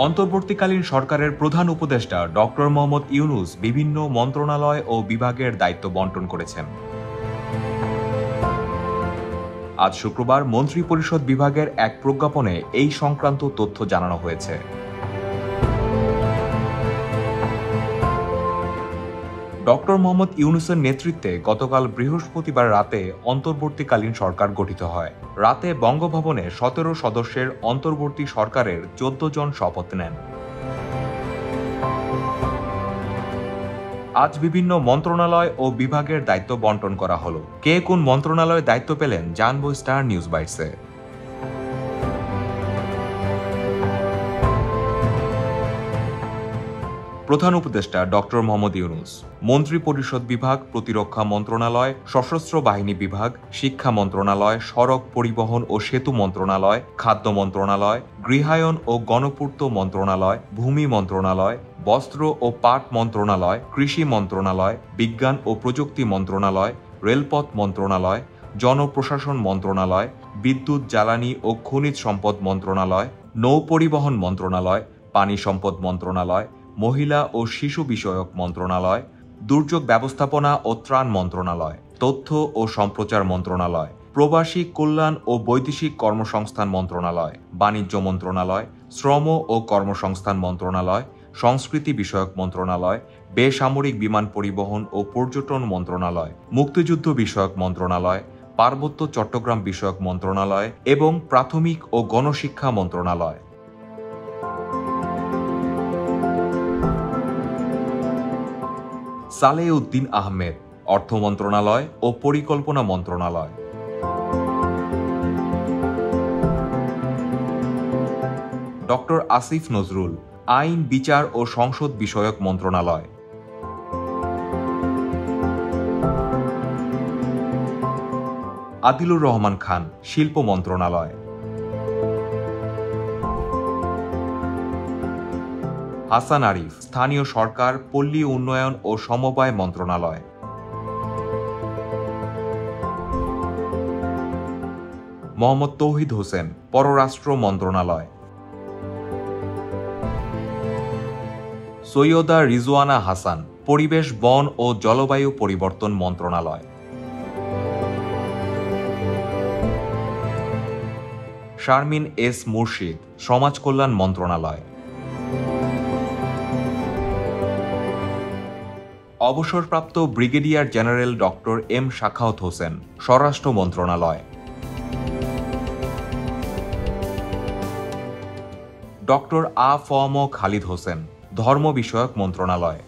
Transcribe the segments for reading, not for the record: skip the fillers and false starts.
অন্তর্বর্তীকালীন সরকারের প্রধান উপদেষ্টা ডক্টর মোহাম্মদ ইউনূস বিভিন্ন মন্ত্রণালয় ও বিভাগের দায়িত্ব বণ্টন করেছেন। আজ শুক্রবার মন্ত্রিপরিষদ বিভাগের এক প্রজ্ঞাপনে এই সংক্রান্ত তথ্য জানানো হয়েছে। ডক্টর মোহাম্মদ ইউনূসের নেতৃত্বে গতকাল বৃহস্পতিবার রাতে অন্তর্বর্তীকালীন সরকার গঠিত হয়। রাতে বঙ্গভবনে ১৭ সদস্যের অন্তর্বর্তী সরকারের ১৪ জন শপথ নেন। আজ বিভিন্ন মন্ত্রণালয় ও বিভাগের দায়িত্ব বণ্টন করা হলো। কে কোন মন্ত্রণালয়ে দায়িত্ব পেলেন জানবো স্টার নিউজ বাইটসে। প্রধান উপদেষ্টা ডক্টর মোহাম্মদ ইউনূস মন্ত্রিপরিষদ বিভাগ, প্রতিরক্ষা মন্ত্রণালয়, সশস্ত্র বাহিনী বিভাগ, শিক্ষা মন্ত্রণালয়, সড়ক পরিবহন ও সেতু মন্ত্রণালয়, খাদ্য মন্ত্রণালয়, গৃহায়ন ও গণপূর্ত মন্ত্রণালয়, ভূমি মন্ত্রণালয়, বস্ত্র ও পাট মন্ত্রণালয়, কৃষি মন্ত্রণালয়, বিজ্ঞান ও প্রযুক্তি মন্ত্রণালয়, রেলপথ মন্ত্রণালয়, জনপ্রশাসন মন্ত্রণালয়, বিদ্যুৎ, জ্বালানি ও খনিজ সম্পদ মন্ত্রণালয়, নৌপরিবহন মন্ত্রণালয়, পানি সম্পদ মন্ত্রণালয়, মহিলা ও শিশু বিষয়ক মন্ত্রণালয়, দুর্যোগ ব্যবস্থাপনা ও ত্রাণ মন্ত্রণালয়, তথ্য ও সম্প্রচার মন্ত্রণালয়, প্রবাসী কল্যাণ ও বৈদেশিক কর্মসংস্থান মন্ত্রণালয়, বাণিজ্য মন্ত্রণালয়, শ্রম ও কর্মসংস্থান মন্ত্রণালয়, সংস্কৃতি বিষয়ক মন্ত্রণালয়, বেসামরিক বিমান পরিবহন ও পর্যটন মন্ত্রণালয়, মুক্তিযুদ্ধ বিষয়ক মন্ত্রণালয়, পার্বত্য চট্টগ্রাম বিষয়ক মন্ত্রণালয় এবং প্রাথমিক ও গণশিক্ষা মন্ত্রণালয়। সালেউদ্দিন আহমেদ অর্থ মন্ত্রণালয় ও পরিকল্পনা মন্ত্রণালয়। ডক্টর আসিফ নজরুল আইন, বিচার ও সংসদ বিষয়ক মন্ত্রণালয়। আদিলুর রহমান খান শিল্প মন্ত্রণালয়। হাসান আরিফ স্থানীয় সরকার, পল্লী উন্নয়ন ও সমবায় মন্ত্রণালয়। মোহাম্মদ তৌহিদ হোসেন পররাষ্ট্র মন্ত্রণালয়। সৈয়দা রিজওয়ানা হাসান পরিবেশ, বন ও জলবায়ু পরিবর্তন মন্ত্রণালয়। শারমিন এস মুর্শিদ সমাজ কল্যাণ মন্ত্রণালয়। অবসরপ্রাপ্ত brigadier general doctor M Sakhawat Hossain স্বরাষ্ট্র মন্ত্রণালয়। ডক্টর আ ফ ম খালিদ হোসেন ধর্ম বিষয়ক মন্ত্রণালয়।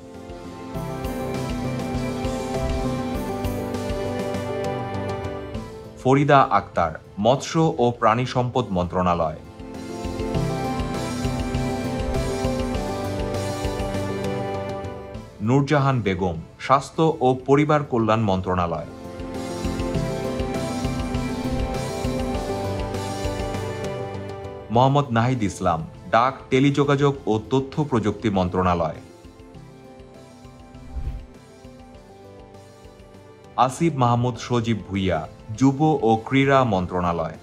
ফরিদা আক্তার মৎস্য ও প্রাণী সম্পদ মন্ত্রণালয়। নূরজাহান বেগম স্বাস্থ্য ও পরিবার কল্যাণ মন্ত্রণালয়। মোহাম্মদ নাহিদ ইসলাম ডাক, টেলিযোগাযোগ ও তথ্য প্রযুক্তি মন্ত্রণালয়। আসিফ মাহমুদ সজীব ভুইয়া যুব ও ক্রীড়া মন্ত্রণালয়।